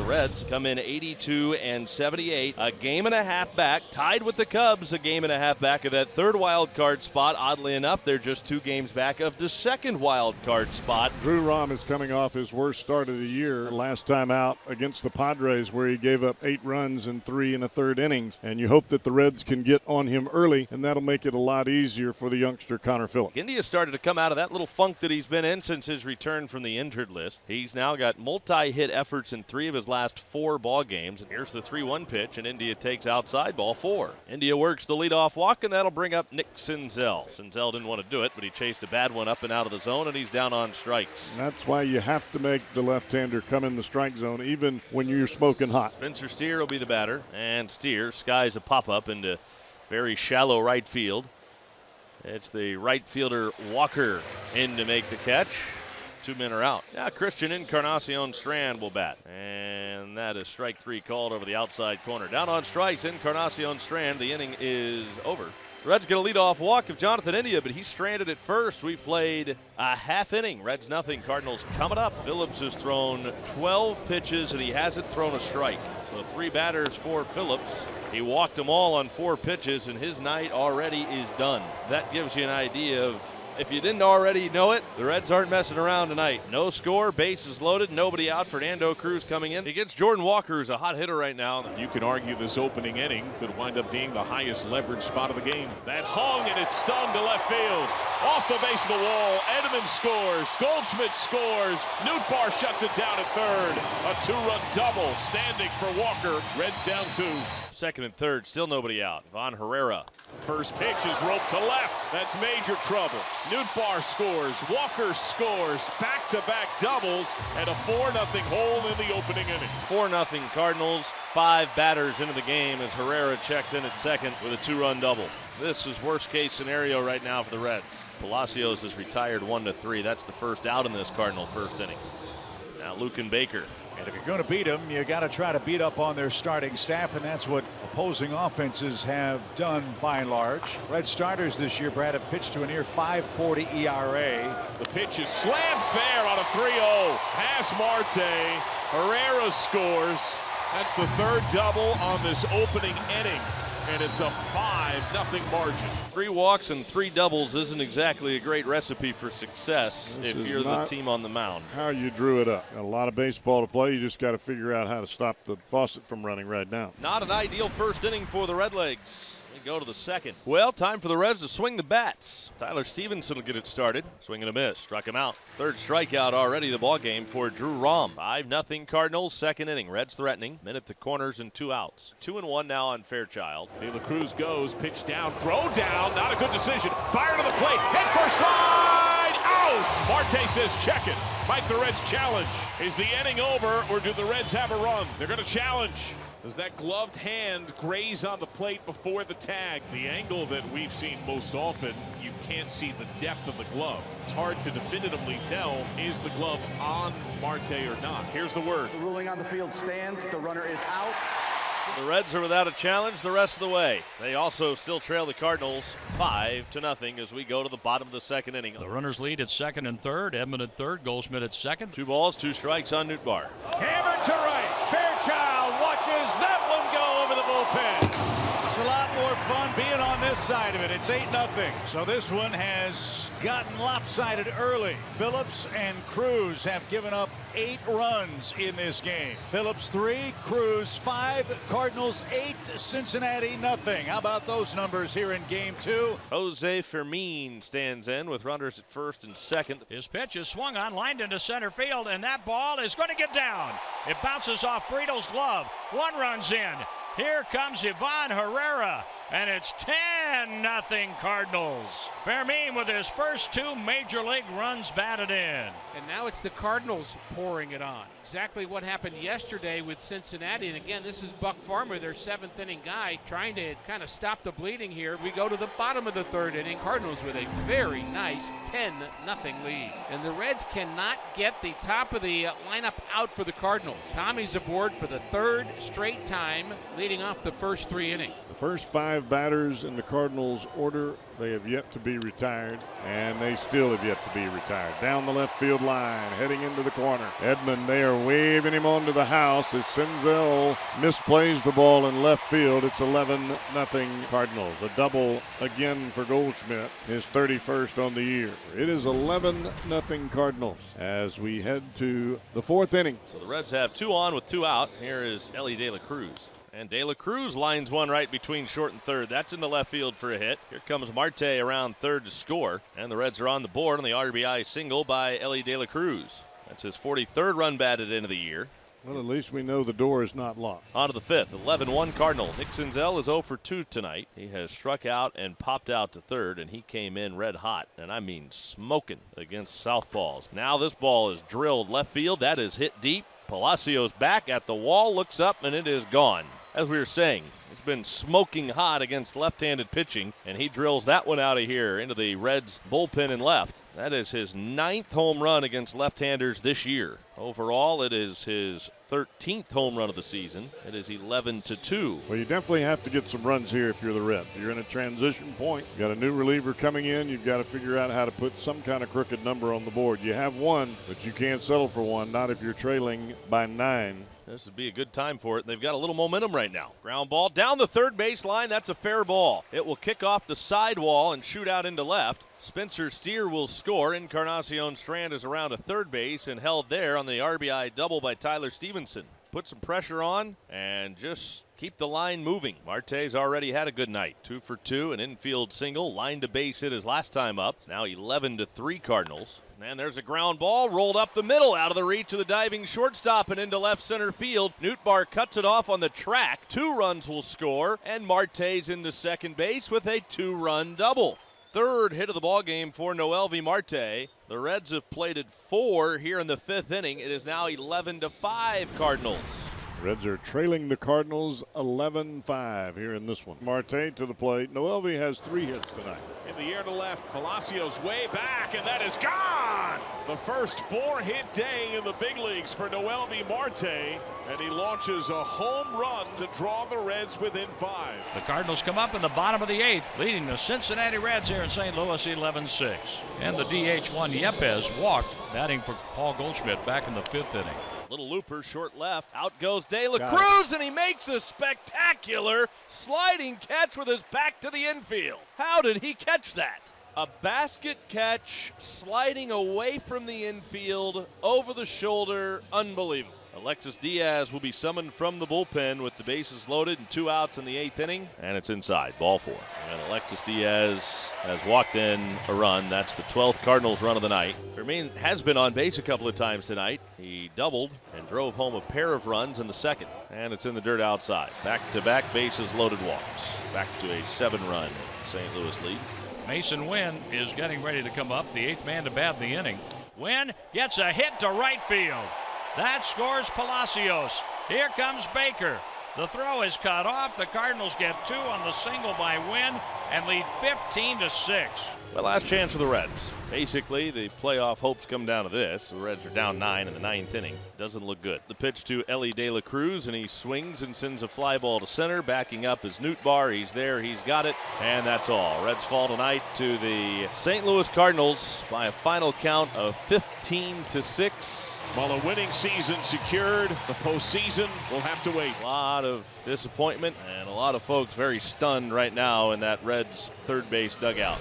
The Reds come in 82-78, a game and a half back, tied with the Cubs, a game and a half back of that third wild card spot. Oddly enough, they're just 2 games back of the second wild card spot. Drew Rom is coming off his worst start of the year last time out against the Padres, where he gave up 8 runs in 3 1/3 innings. And you hope that the Reds can get on him early, and that'll make it a lot easier for the youngster Connor Phillips. India started to come out of that little funk that he's been in since his return from the injured list. He's now got multi-hit efforts in 3 of his last 4 ball games. And here's the 3-1 pitch, and India takes outside ball 4. India works the leadoff walk, and that'll bring up Nick Senzel. Senzel didn't want to do it, but he chased a bad one up and out of the zone, and he's down on strikes. And that's why you have to make the left-hander come in the strike zone, even when you're smoking hot. Spencer Steer will be the batter, and Steer skies a pop-up into very shallow right field. It's the right fielder Walker in to make the catch. 2 men are out. Now Christian Encarnacion Strand will bat. And that is strike 3 called over the outside corner. Down on strikes, Encarnacion Strand. The inning is over. The Reds get a leadoff walk of Jonathan India, but he's stranded at first. We played a half inning. Reds nothing, Cardinals coming up. Phillips has thrown 12 pitches, and he hasn't thrown a strike. So 3 batters for Phillips. He walked them all on 4 pitches, and his night already is done. That gives you an idea of, if you didn't already know it, the Reds aren't messing around tonight. No score, bases loaded, nobody out. Fernando Cruz coming in. He gets Jordan Walker, who's a hot hitter right now. You can argue this opening inning could wind up being the highest leverage spot of the game. That hung and it stung to left field. Off the base of the wall, Edelman scores, Goldschmidt scores, Nootbaar shuts it down at third. A 2-run double standing for Walker. Reds down 2. Second and third, still nobody out. Von Herrera. First pitch is roped to left. That's major trouble. Nootbaar scores. Walker scores. Back-to-back doubles and a 4-0 hole in the opening inning. 4-0 Cardinals. 5 batters into the game as Herrera checks in at second with a 2-run double. This is worst-case scenario right now for the Reds. Palacios is retired 1-3. That's the first out in this Cardinal first inning. Now Luken Baker. And if you're going to beat them, you got to try to beat up on their starting staff, and that's what opposing offenses have done by and large. Red starters this year, Brad, have pitched to a near 5.40 ERA. The pitch is slammed fair on a 3-0. Pass Marte. Herrera scores. That's the 3rd double on this opening inning. And it's a 5-0 margin. 3 walks and 3 doubles isn't exactly a great recipe for success if you're the team on the mound. How you drew it up. Got a lot of baseball to play. You just got to figure out how to stop the faucet from running right now. Not an ideal first inning for the Redlegs. They go to the second. Well, time for the Reds to swing the bats. Tyler Stevenson will get it started. Swing and a miss. Struck him out. 3rd strikeout already the ball game for Drew Rom. 5-0 Cardinals, second inning. Reds threatening. Men at the corners and 2 outs. 2-1 now on Fairchild. De La Cruz goes. Pitch down. Throw down. Not a good decision. Fire to the plate. Hit for slide. Out. Marte says check it. Might the Reds challenge? Is the inning over or do the Reds have a run? They're going to challenge. Does that gloved hand graze on the plate before the tag? The angle that we've seen most often, you can't see the depth of the glove. It's hard to definitively tell, is the glove on Marte or not? Here's the word. The ruling on the field stands. The runner is out. The Reds are without a challenge the rest of the way. They also still trail the Cardinals 5-0 as we go to the bottom of the second inning. The runners lead at second and third. Edmund at third. Goldschmidt at second. 2 balls, 2 strikes on Nootbaar. Hammered to right. Fairchild watches that one go over the bullpen. It's a lot more fun being on this side of it. It's 8-0. So this one has gotten lopsided early. Phillips and Cruz have given up 8 runs in this game. Phillips 3, Cruz 5, Cardinals 8, Cincinnati nothing. How about those numbers here in game 2? Jose Fermin stands in with runners at first and second. His pitch is swung on, lined into center field, and that ball is going to get down. It bounces off Friedel's glove. 1 run's in. Here comes Ivan Herrera, and it's 10-0 Cardinals. Fermin with his first 2 major league runs batted in. And now it's the Cardinals pouring it on. Exactly what happened yesterday with Cincinnati. And again, this is Buck Farmer, their 7th inning guy, trying to kind of stop the bleeding here. We go to the bottom of the 3rd inning. Cardinals with a very nice 10-0 lead. And the Reds cannot get the top of the lineup out for the Cardinals. Tommy's aboard for the 3rd straight time, leading off the first 3 innings. The first 5 batters in the Cardinals Cardinals order. They have yet to be retired, and they still have yet to be retired. Down the left field line, heading into the corner. Edman, they are waving him onto the house as Senzel misplays the ball in left field. It's 11-0 Cardinals. A double again for Goldschmidt, his 31st on the year. It is 11-0 Cardinals as we head to the fourth inning. So the Reds have 2 on with 2 out. Here is Ellie De La Cruz. And De La Cruz lines one right between short and third. That's into left field for a hit. Here comes Marte around third to score. And the Reds are on the board on the RBI single by Ellie De La Cruz. That's his 43rd run batted into the year. Well, at least we know the door is not locked. On to the fifth, 11-1 Cardinals. Nick Senzel is 0 for 2 tonight. He has struck out and popped out to third, and he came in red hot, and I mean smoking against southpaws. Now this ball is drilled left field. That is hit deep. Palacios back at the wall, looks up, and it is gone. As we were saying, it's been smoking hot against left-handed pitching, and he drills that one out of here into the Reds bullpen and left. That is his 9th home run against left-handers this year. Overall, it is his 13th home run of the season. It is 11-2. Well, you definitely have to get some runs here if you're the Reds. You're in a transition point. You got a new reliever coming in. You've got to figure out how to put some kind of crooked number on the board. You have one, but you can't settle for one, not if you're trailing by 9. This would be a good time for it. They've got a little momentum right now. Ground ball down the third base line. That's a fair ball. It will kick off the sidewall and shoot out into left. Spencer Steer will score. Encarnacion Strand is around a third base and held there on the RBI double by Tyler Stevenson. Put some pressure on and just keep the line moving. Marte's already had a good night. 2 for 2, an infield single. Line to base hit his last time up. It's now 11-3 Cardinals. And there's a ground ball rolled up the middle out of the reach of the diving shortstop and into left center field. Nootbaar cuts it off on the track. 2 runs will score, and Marte's into second base with a 2-run double. Third hit of the ballgame for Noelvi Marte. The Reds have plated 4 here in the 5th inning. It is now 11-5 Cardinals. Reds are trailing the Cardinals 11-5 here in this one. Marte to the plate. Noelvi has 3 hits tonight. In the air to left, Palacios way back, and that is gone! The first 4-hit day in the big leagues for Noelvi Marte, and he launches a home run to draw the Reds within 5. The Cardinals come up in the bottom of the 8th, leading the Cincinnati Reds here in St. Louis 11-6. And the DH1 Yepes walked, batting for Paul Goldschmidt back in the 5th inning. Little looper, short left. Out goes De La Cruz, and he makes a spectacular sliding catch with his back to the infield. How did he catch that? A basket catch, sliding away from the infield, over the shoulder. Unbelievable. Alexis Diaz will be summoned from the bullpen with the bases loaded and 2 outs in the 8th inning, and it's inside, ball 4. And Alexis Diaz has walked in a run. That's the 12th Cardinals run of the night. Fermin has been on base a couple of times tonight. He doubled and drove home a pair of runs in the 2nd, and it's in the dirt outside. Back-to-back bases loaded walks. Back to a 7-run St. Louis lead. Mason Wynn is getting ready to come up, the 8th man to bat in the inning. Wynn gets a hit to right field. That scores Palacios. Here comes Baker. The throw is cut off. The Cardinals get 2 on the single by Wynn and lead 15-6. The last chance for the Reds. Basically, the playoff hopes come down to this. The Reds are down 9 in the 9th inning. Doesn't look good. The pitch to Ellie De La Cruz, and he swings and sends a fly ball to center. Backing up is Nootbaar. He's there. He's got it. And that's all. Reds fall tonight to the St. Louis Cardinals by a final count of 15-6. While a winning season secured, the postseason will have to wait. A lot of disappointment and a lot of folks very stunned right now in that Reds third base dugout.